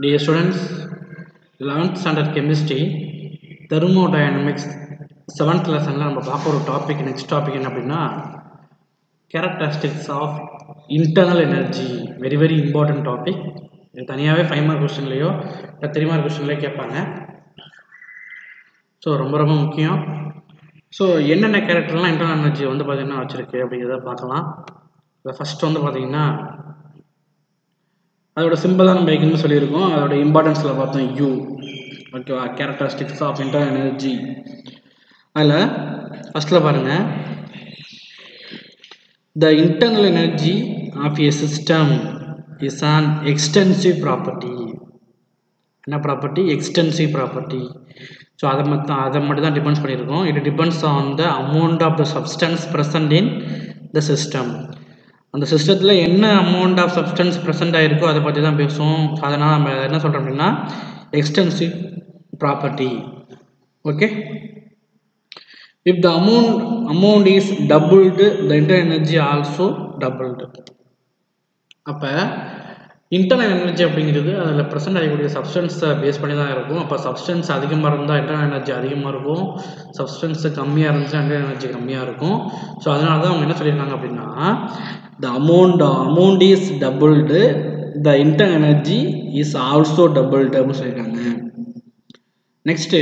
Dear students, 11th standard chemistry, thermodynamics, 7th lesson நம்ம பார்க்க ஒரு டாபிக் நெக்ஸ்ட் டாபிக் என்ன அப்படின்னா characteristics of internal energy. Very very important topic. இது தனியாகவே 5 மார்க் கொஸ்டின்லையோ இல்லை 3 மார்க் கொஸ்டின்லையோ கேட்பாங்க. ஸோ ரொம்ப ரொம்ப முக்கியம். ஸோ என்னென்ன கேரக்டர்லாம் இன்டர்னல் எனர்ஜி வந்து பார்த்தீங்கன்னா வச்சுருக்கு அப்படிங்கிறத பார்க்கலாம். இப்போ ஃபஸ்ட் வந்து பார்த்தீங்கன்னா அதோட சிம்பிள் தான் நம்ம ஏற்கனவே சொல்லியிருக்கோம். அதோட இம்பார்ட்டன்ஸில் பார்த்தோம் யூ. ஓகேவா, கேரக்டரிஸ்டிக்ஸ் ஆஃப் இன்டர்னல் எனர்ஜி. அதில் ஃபஸ்ட்டில் பாருங்கள், the internal energy of a system is an extensive property. என்ன ப்ராப்பர்ட்டி? Extensive property. ஸோ அதை மட்டும் தான் டிபெண்ட்ஸ் பண்ணியிருக்கோம். It depends on the amount of the substance present in the system. அந்த சிஸ்டத்தில் என்ன அமௌண்ட் ஆஃப் சப்ஸ்டன்ஸ் ப்ரெசென்ட் ஆகிருக்கோ அதை பற்றி தான் பேசுவோம். அதனால் நம்ம என்ன சொல்கிறோம் அப்படின்னா extensive property. Okay, if the amount is doubled the internal energy also doubled. அப்போ இன்டர்னல் எனர்ஜி அப்படிங்கிறது அதில் ப்ரெசென்ட் ஆகக்கூடிய சப்ஸ்டன்ஸை பேஸ் பண்ணி தான் இருக்கும். அப்போ சப்ஸ்டன்ஸ் அதிகமாக இருந்தால் இன்டர்னல் எனர்ஜி அதிகமாக இருக்கும், சப்ஸ்டன்ஸ் கம்மியாக இருந்துச்சுன்னா இன்டர்னல் எனர்ஜி கம்மியாக இருக்கும். ஸோ அதனால தான் அவங்க என்ன சொல்லியிருக்காங்க அப்படின்னா the amount is doubled, the internal energy is also doubled அப்படி சொல்லியிருக்காங்க. Next,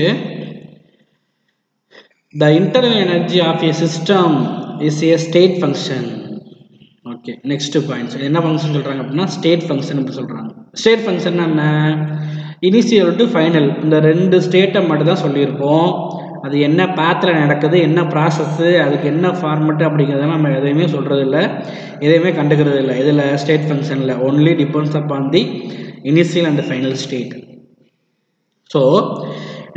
the internal energy of a system is a state function. Okay, next points என்ன ஃபங்க்ஷன் சொல்கிறாங்க அப்படின்னா ஸ்டேட் ஃபங்க்ஷன் அப்படி சொல்கிறாங்க. ஸ்டேட் ஃபங்க்ஷன் என்ன? இனிஷியல் டு ஃபைனல், இந்த ரெண்டு ஸ்டேட்டை மட்டும் தான் சொல்லியிருக்கோம். அது என்ன பேத்தில் நடக்குது, என்ன ப்ராசஸ்ஸு, அதுக்கு என்ன ஃபார்மெட்டு அப்படிங்கிறதெல்லாம் நம்ம எதையுமே சொல்கிறது இல்லை, எதையுமே கண்டுக்கிறது இல்லை. இதில் ஸ்டேட் ஃபங்க்ஷனில் only depends upon the initial and final state. So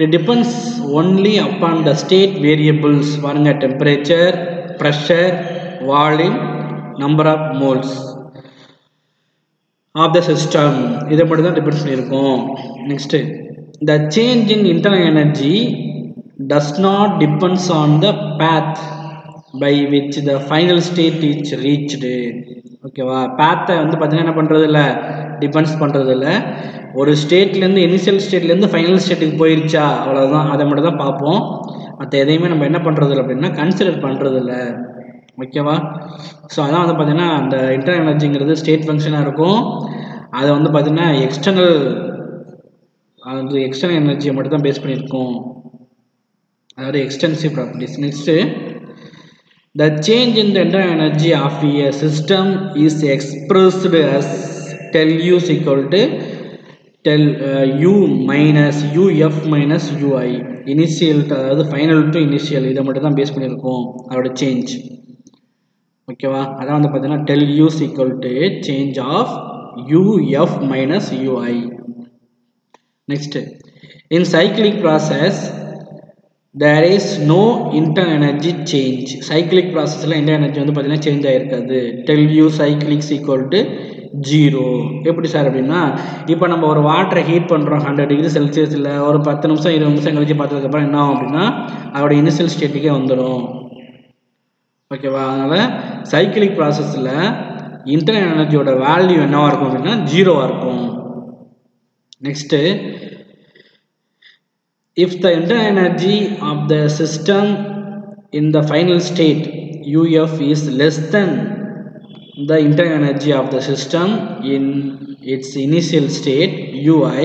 it depends only upon the state variables. பாருங்க, temperature, pressure, volume, number of moles of the system. இதை மட்டும் தான் டிபெண்ட்ஸ் பண்ணியிருக்கோம். Next, the change in internal energy does not depends on the path by which the final state is reached. ஓகேவா, பேத்தை வந்து பார்த்தீங்கன்னா என்ன பண்ணுறது இல்லை, டிபெண்ட்ஸ் பண்ணுறது இல்லை. ஒரு ஸ்டேட்லேருந்து இனிஷியல் ஸ்டேட்லேருந்து ஃபைனல் ஸ்டேட்டுக்கு போயிருச்சா அவ்வளோதான், அதை மட்டும் தான் பார்ப்போம். மற்ற எதையுமே நம்ம என்ன பண்ணுறது இல்லை அப்படின்னா கன்சிடர் பண்ணுறது இல்லை. ஓகேவா, ஸோ அதான் வந்து பார்த்தீங்கன்னா அந்த இன்டர்னல் எனர்ஜிங்கிறது ஸ்டேட் ஃபங்க்ஷனாக இருக்கும். அதை வந்து பார்த்தீங்கன்னா எக்ஸ்டர்னல் எனர்ஜியை மட்டும் தான் பேஸ் பண்ணியிருக்கோம், அதாவது extensive properties. Next, the change in the internal energy of a system is expressed as del U equal to del U minus U F minus U I. Initial, அதாவது ஃபைனல் டு இனிஷியல், இதை மட்டும் தான் base பண்ணியிருக்கோம் அதோட change. ஓகேவா, அதான் வந்து பார்த்தீங்கன்னா del U equal to change of U F minus U I. Next, in cyclic process there is no internal energy change. cyclic processல internal energy வந்து பார்த்தீங்கன்னா சேஞ்ச் ஆகிருக்காது. tell u cyclic equal to 0. எப்படி சார் அப்படின்னா, இப்போ நம்ம ஒரு வாட்டரை ஹீட் பண்ணுறோம் 100 டிகிரி செல்சியஸில், ஒரு 10 நிமிஷம் 20 நிமிஷம் கழிச்சு பார்த்ததுக்கப்புறம் என்ன ஆகும் அப்படின்னா அதோட இனிஷியல் ஸ்டேட்டுக்கே வந்துடும். ஓகேவா, அதனால் சைக்கிளிக் ப்ராசஸில் இன்டர்னல் எனர்ஜியோட வேல்யூ என்னவாக இருக்கும் அப்படின்னா 0வாக இருக்கும். Next, if the internal energy of the system in the final state UF is less than the internal energy of the system in its initial state UI,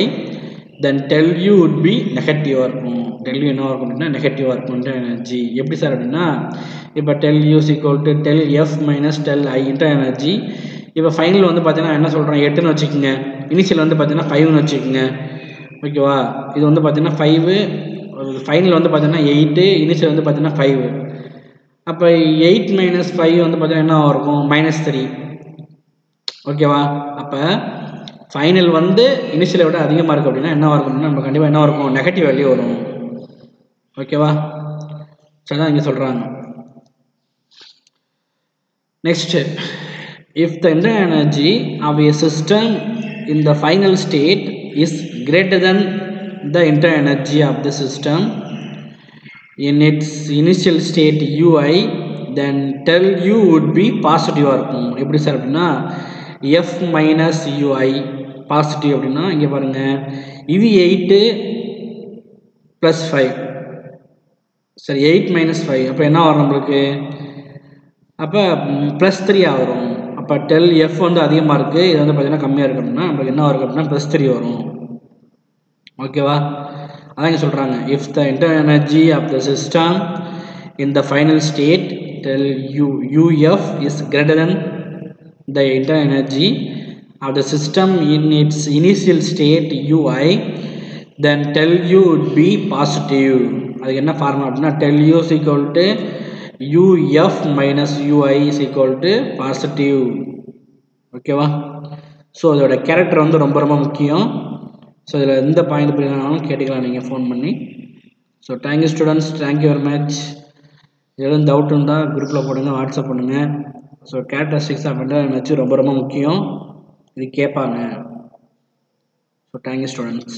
then del U would be negative இருக்கும். del U என்ன இருக்கும் அப்படின்னா நெகட்டிவாக இருக்கும் internal energy. எப்படி sir அப்படின்னா, இப்போ del U is equal to del F minus del I internal energy. இப்போ ஃபைனல் வந்து பார்த்தீங்கன்னா என்ன சொல்கிறோம், 8ன்னு வச்சுக்கோங்க, இனிஷியல் வந்து பார்த்தீங்கன்னா 5ன்னு வச்சுக்கோங்க. ஓகேவா, இது வந்து பார்த்தீங்கன்னா 5, ஃபைனல் வந்து பார்த்தீங்கன்னா 8, இனிஷியல் வந்து பார்த்தீங்கன்னா 5. அப்போ 8 மைனஸ் 5 வந்து பார்த்தீங்கன்னா என்ன இருக்கும், -3. ஓகேவா, அப்போ ஃபைனல் வந்து இனிஷியலை விட அதிகமாக இருக்குது அப்படின்னா என்ன இருக்கும்னா நம்ம கண்டிப்பாக என்ன இருக்கும், நெகட்டிவ் வேல்யூ வரும். ஓகேவா, ஸோ அதான் இங்கே சொல்கிறாங்க. Next, if the internal energy of a system in the final state is greater than the internal energy of the system in its initial state UI, then del U would be positive இருக்கும். எப்படி sir அப்படின்னா F minus UI positive அப்படின்னா இங்கே பாருங்கள் இது 8 + 5 சரி 8 - 5 அப்போ என்ன வரும் நம்மளுக்கு அப்போ +3 வரும் அப்போ டெல் எஃப் வந்து அதிகமாக இருக்குது இது வந்து பார்த்தீங்கன்னா கம்மியாக இருக்கு அப்படின்னா நம்மளுக்கு என்ன வரும் அப்படின்னா +3 வரும் ஓகேவா அதான் இங்கே சொல்கிறாங்க if the internal energy of the system in the final state tell UF is greater than the internal energy of the system in its initial state UI then tell U would be positive அதுக்கு என்ன formula அப்படின்னா tell U is equal to UF minus UI is equal to positive ஓகேவா so அதோட character வந்து ரொம்ப ரொம்ப முக்கியம் so இதில் எந்த பாயிண்ட் புரியலனாலும் கேட்டுக்கலாம் நீங்கள் ஃபோன் பண்ணி so thank you students thank you very much எதுவும் டவுட் இருந்தால் குரூப்பில் போடுங்க வாட்ஸ்அப் பண்ணுங்கள் so characteristics of internal energy ரொம்ப ரொம்ப முக்கியம் இது கேட்பாங்க ஸோ தேங்க்யூ ஸ்டூடெண்ட்ஸ்